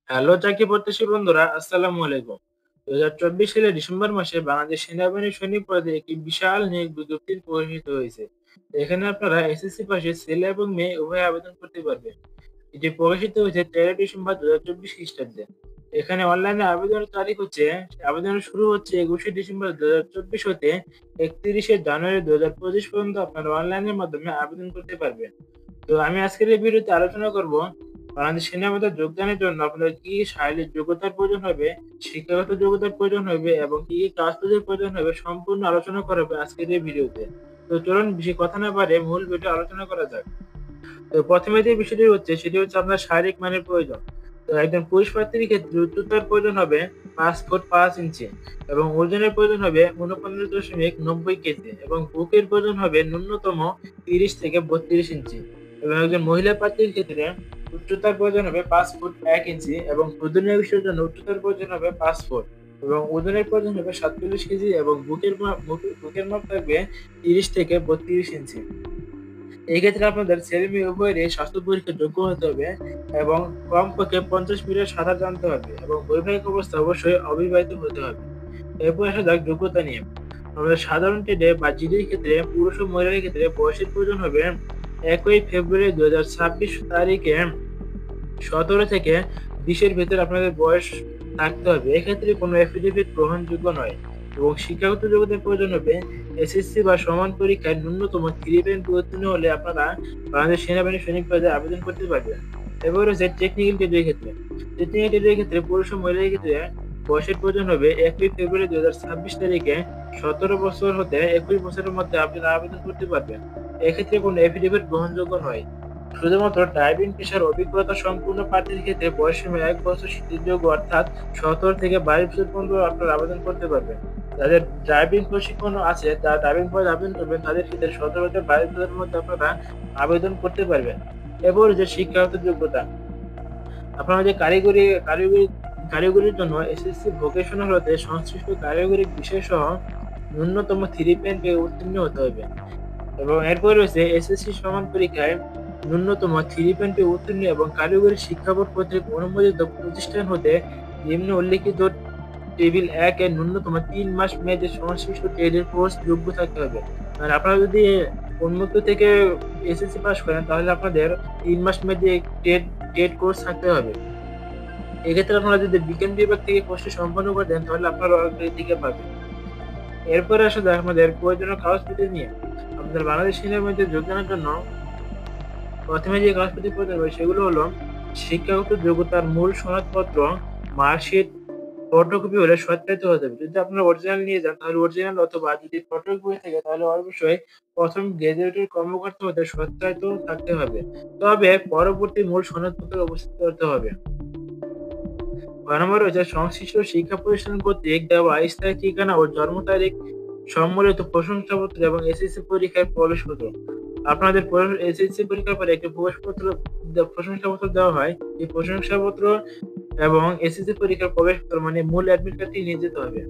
Hello চাকরি প্রত্যাশী বন্ধুরা, আসসালামু আলাইকুম। 2024 সালের ডিসেম্বর মাসে বাংলাদেশ সেনাবাহিনীর সৈনিক পদে একটি বিশাল নিয়োগ বিজ্ঞপ্তি প্রকাশিত হয়েছে। এখানে আপনারা এসএসসি পাশে ছেলে এবং মেয়ে উভয়ে আবেদন করতে পারবেন। এটি প্রকাশিত হয়েছে 13 ডিসেম্বর 2024 খ্রিস্টাব্দে। এখানে অনলাইনে আবেদনের তারিখ হচ্ছে, আবেদনের শুরু হচ্ছে 21শে ডিসেম্বর 2024 হতে 31শে জানুয়ারি 2025 পর্যন্ত আপনারা অনলাইনের মাধ্যমে আবেদন করতে পারবেন। তো আমি আজকের এই ভিডিওতে আলোচনা করব বাংলাদেশ সেনাবাহিনীতে যোগদানের জন্য আপনাদের কি শারীরিক যোগ্যতার প্রয়োজন হবে, শিক্ষাগত যোগ্যতার প্রয়োজন হবে এবং কি কাগজপত্রের প্রয়োজন হবে সম্পূর্ণ আলোচনা করা হবে আজকের এই ভিডিওতে। তো চলুন বেশি কথা না বাড়িয়ে মূল ভিডিও আলোচনা করা যাক। তো প্রথমে যে বিষয়টি হচ্ছে সেটি হচ্ছে আপনার শারীরিক মানের প্রয়োজন। তো একজন পুরুষ প্রার্থীর ক্ষেত্রে উচ্চতার প্রয়োজন হবে 5 ফুট 5 ইঞ্চি এবং ওজনের প্রয়োজন হবে 49.90 কেজি এবং বুকের প্রয়োজন হবে ন্যূনতম 30 থেকে 32 ইঞ্চি এবং একজন মহিলা প্রার্থীর ক্ষেত্রে উচ্চতার প্রয়োজন হবে 5 ফুট 1 ইঞ্চি এবং প্রয়োজনীয় বিষয়ের জন্য উচ্চতার প্রয়োজন হবে 5 ফুট এবং ওজনের প্রয়োজন হবে 47 কেজি এবং বুকের মাপ থাকবে 30 থেকে 32 ইঞ্চি। এই ক্ষেত্রে আপনাদের ছেলে মেয়ে উভয়েরই স্বাস্থ্য পরীক্ষার যোগ্য হতে হবে এবং কমপক্ষে 50 মিটার সাঁতার জানতে হবে এবং বৈবাহিক অবস্থা অবশ্যই অবিবাহিত হতে হবে। এরপর আসা যাক যোগ্যতা নিয়ে। আমাদের সাধারণ ট্রেডে বা জিডির ক্ষেত্রে পুরুষ ও মহিলার ক্ষেত্রে বয়সের প্রয়োজন হবে 1 ফেব্রুয়ারি 2026 তারিখে 17 থেকে 20 এর ভেতরে আপনাদের বয়স থাকতে হবে। এক্ষেত্রে কোনো এফিডেভিট গ্রহণযোগ্য নয় এবং শিক্ষাগত যোগ্যতার প্রয়োজন হবে এসএসসি বা সমান পরীক্ষায় ন্যূনতম 3 পয়েন্ট উত্তীর্ণ হলে আপনারা বাংলাদেশ সেনাবাহিনীর সৈনিক পদে আবেদন করতে পারবেন। এবার রয়েছে টেকনিক্যাল ট্রেডের ক্ষেত্রে। টেকনিক্যাল ট্রেডের ক্ষেত্রে পুরুষ ও মহিলার ক্ষেত্রে বয়সের প্রয়োজন হবে 1 ফেব্রুয়ারি 2026 তারিখে 17 বছর হতে 21 বছরের মধ্যে আপনারা আবেদন করতে পারবেন। এক্ষেত্রে কোনো এফিডেভিট গ্রহণযোগ্য নয়। শুধুমাত্র ড্রাইভিং পেশার অভিজ্ঞতা সম্পূর্ণ প্রার্থীর ক্ষেত্রে বয়সসীমা 1 বছর শিথিলযোগ্য অর্থাৎ 17 থেকে 22 বছর পর্যন্ত আপনারা আবেদন করতে পারবেন। যাদের ড্রাইভিং প্রশিক্ষণ আছে, যারা ড্রাইভিং পদে আবেদন করবেন তাদের ক্ষেত্রে 17 থেকে 22 বছরের মধ্যে আপনারা আবেদন করতে পারবেন। এরপর যে শিক্ষাগত যোগ্যতা, আপনারা যে কারিগরির জন্য এসএসসি ভোকেশনাল হতে সংশ্লিষ্ট কারিগরি বিষয় সহ ন্যূনতম 3 পয়েন্ট পেয়ে উত্তীর্ণ হতে হবে এবং এরপর রয়েছে এসএসসি সমান পরীক্ষায় ন্যূনতম 3 পয়েন্ট পেয়ে উত্তীর্ণ এবং কারিগরি শিক্ষা বোর্ড কর্তৃক অনুমোদিত প্রতিষ্ঠান হতে নিম্ন উল্লেখিত টেবিল 1 এর ন্যূনতম 3 মাস মেয়াদী সংশ্লিষ্ট ট্রেডের কোর্স যোগ্য থাকতে হবে। আর আপনারা যদি উন্মুক্ত থেকে এসএসসি পাস করেন তাহলে আপনাদের 3 মাস মেয়াদী ট্রেড কোর্স থাকতে হবে। এক্ষেত্রে আপনারা যদি বিজ্ঞান বিভাগ থেকে কোর্সটি সম্পন্ন করে দেন তাহলে আপনারা অগ্রাধিকার পাবেন। এরপরে আসা যাক আমাদের প্রয়োজনীয় কাগজপত্র নিয়ে। আমাদের বাংলাদেশ সেনাবাহিনীতে যোগদানের জন্য প্রথমে যে কাগজপত্র প্রয়োজন হবে সেগুলো হলো শিক্ষাগত যোগ্যতার মূল সনদপত্র, মার্কশিট, ফটোকপি হলে সত্যায়িত হতে হবে। যদি আপনারা অরিজিনাল নিয়ে যান তাহলে অরিজিনাল, অথবা যদি ফটোকপি থাকে তাহলে অবশ্যই প্রথম গেজেটেড কর্মকর্তা হতে সত্যায়িত থাকতে হবে। তবে পরবর্তী মূল সনদপত্র উপস্থিত করতে হবে। 6 নম্বর রয়েছে সংশ্লিষ্ট শিক্ষা প্রতিষ্ঠান কর্তৃক দেওয়া স্থায়ী ঠিকানা ও জন্ম তারিখ সম্বলিত প্রশংসাপত্র এবং এসএসসি পরীক্ষার প্রবেশপত্র। আপনাদের এসএসসি পরীক্ষার পরে একটি প্রশংসাপত্র দেওয়া হয়। এই প্রশংসাপত্র এবং এসএসসি পরীক্ষার প্রবেশপত্র মানে মূল অ্যাডমিট কার্ডটি নিয়ে যেতে হবে।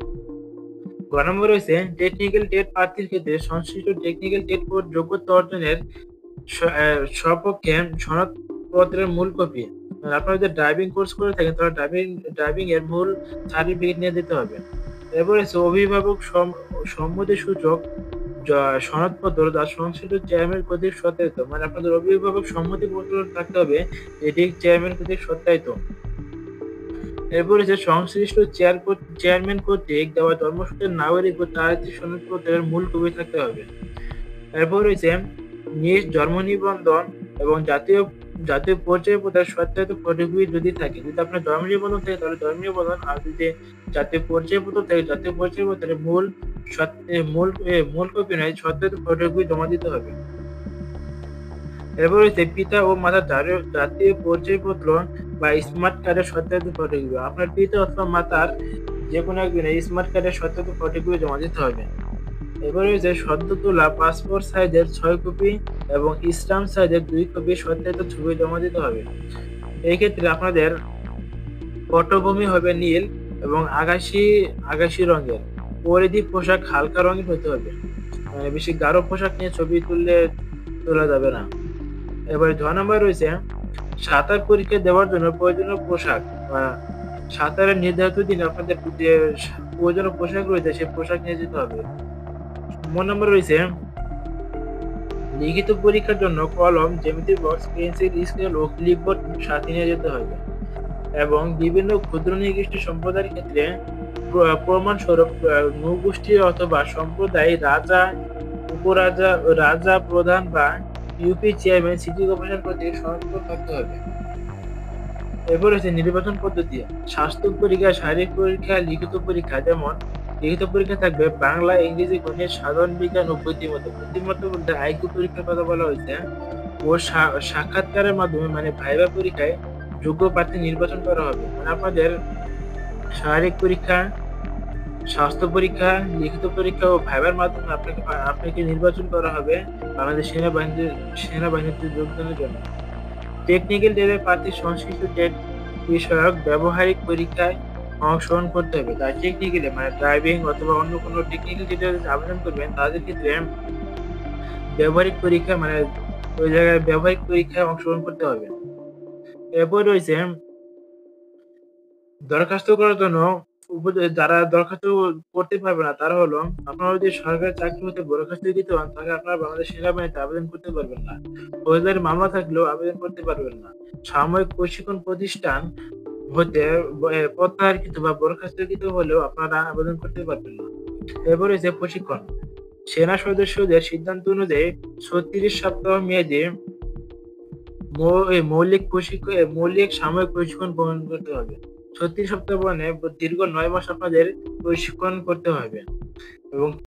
6 নম্বর রয়েছে টেকনিক্যাল ট্রেড প্রার্থীর ক্ষেত্রে সংশ্লিষ্ট টেকনিক্যাল ট্রেড কোড যোগ্যতা অর্জনের সপক্ষে সনদপত্রের মূল কপি। আপনারা যদি ড্রাইভিং কোর্স করে থাকেন তাহলে ড্রাইভিং এর মূল সার্টিফিকেট নিয়ে দিতে হবে। এরপর হচ্ছে অভিভাবক সম্মতিসূচক সনদপত্র যা সংশ্লিষ্ট চেয়ারম্যান কর্তৃক সত্যায়িত। মানে আপনাদের অভিভাবক সম্মতিপত্র থাকতে হবে, এটি চেয়ারম্যান কর্তৃক সত্যায়িত। এরপর হচ্ছে সংশ্লিষ্ট চেয়ারম্যান কর্তৃক দেওয়া জন্মসূত্রের নাগরিক ও চারিত্রিক সনদপত্রের মূল কপি থাকতে হবে। এরপর রয়েছে নিজ জন্ম নিবন্ধন এবং জাতীয় পরিচয়পত্রের সত্যায়িত ফটোকপি যদি থাকে। যদি আপনার জন্ম নিবন্ধন থাকে তাহলে জন্ম নিবন্ধন, আর যদি জাতীয় পরিচয়পত্র থাকে জাতীয় পরিচয়পত্রের মূল কপি নয় সত্যায়িত ফটোকপি জমা দিতে হবে। এরপর হচ্ছে পিতা ও মাতার জাতীয় পরিচয়পত্র বা স্মার্ট কার্ডের সত্যায়িত ফটোকপি। আপনার পিতা অথবা মাতার যে কোনো একজনের স্মার্ট কার্ডের সত্যায়িত ফটোকপি জমা দিতে হবে। এবার রয়েছে সদ্য তোলা পাসপোর্ট সাইজের 6 কপি এবং স্ট্যাম্প সাইজের 2 কপি সত্যায়িত ছবি জমা দিতে হবে। এই ক্ষেত্রে আপনাদের পটভূমি হবে নীল এবং আকাশি রঙের। পরিধি পোশাক হালকা রঙের হতে হবে, মানে বেশি গাঢ় পোশাক নিয়ে ছবি তোলা যাবে না। এবার 6 নম্বর রয়েছে সাঁতার পরীক্ষা দেওয়ার জন্য প্রয়োজনীয় পোশাক। আহ, সাঁতারের নির্ধারিত দিন আপনাদের যে প্রয়োজনীয় পোশাক রয়েছে সেই পোশাক নিয়ে যেতে হবে। 9 নম্বর রয়েছে লিখিত পরীক্ষার জন্য কলম, জ্যামিতি বক্স, পেন্সিল, স্কেল ও ক্লিপবোর্ড সাথে নিয়ে যেতে হবে। এবং বিভিন্ন ক্ষুদ্র নির্দিষ্ট সম্প্রদায়ের ক্ষেত্রে প্রমাণস্বরূপ নৃগোষ্ঠী অথবা সম্প্রদায় রাজা, উপরাজা, রাজা, প্রধান বা ইউপি চেয়ারম্যান, সিটি কর্পোরেশন কর্তৃক শনাক্ত থাকতে হবে। এরপর হচ্ছে নির্বাচন পদ্ধতি। স্বাস্থ্য পরীক্ষা, শারীরিক পরীক্ষা, লিখিত পরীক্ষা। যেমন লিখিত পরীক্ষা থাকবে বাংলা, ইংরেজি, গণিত, সাধারণ বিজ্ঞান ও বুদ্ধিমত্তা। বুদ্ধিমত্তা বলতে আইকিউ পরীক্ষার কথা বলা হয়েছে। ও সাক্ষাৎকারের মাধ্যমে মানে ভাইভা পরীক্ষায় যোগ্য প্রার্থী নির্বাচন করা হবে। মানে আপনাদের শারীরিক পরীক্ষা, স্বাস্থ্য পরীক্ষা, লিখিত পরীক্ষা ও ভাইবার মাধ্যমে আপনাকে নির্বাচন করা হবে বাংলাদেশ সেনাবাহিনীতে যোগদানের জন্য। টেকনিক্যাল ট্রেডের প্রার্থী সংশ্লিষ্ট ট্রেড বিষয়ক ব্যবহারিক পরীক্ষায় অংশগ্রহণ করতে হবে। তাই টেকনিক্যালি মানে ড্রাইভিং অথবা অন্য কোনো টেকনিক্যাল ট্রেডে আবেদন করবেন তাদের ক্ষেত্রে ব্যবহারিক পরীক্ষা মানে ওই জায়গায় ব্যবহারিক পরীক্ষায় অংশগ্রহণ করতে হবে। এরপর রয়েছে দরখাস্ত করার জন্য যারা দরখাস্ত করতে পারবে না তারা হলো, আপনারা যদি সরকারি চাকরি হতে দরখাস্ত দিতে হন তাহলে আপনারা বাংলাদেশ সেনাবাহিনীতে আবেদন করতে পারবেন না। ফৌজদারি মামলা থাকলেও আবেদন করতে পারবেন না। সাময়িক প্রশিক্ষণ প্রতিষ্ঠান হতে প্রত্যাহারকৃত বা বরখাস্তকৃত হলেও আপনারা আবেদন করতে পারবেন না। এরপর রয়েছে প্রশিক্ষণ। সেনা সদস্যদের সিদ্ধান্ত অনুযায়ী 36 সপ্তাহ মেয়াদী মৌলিক সাময়িক প্রশিক্ষণ গ্রহণ করতে হবে। 36 সপ্তাহ মানে দীর্ঘ 9 মাস আপনাদের প্রশিক্ষণ করতে হবে এবং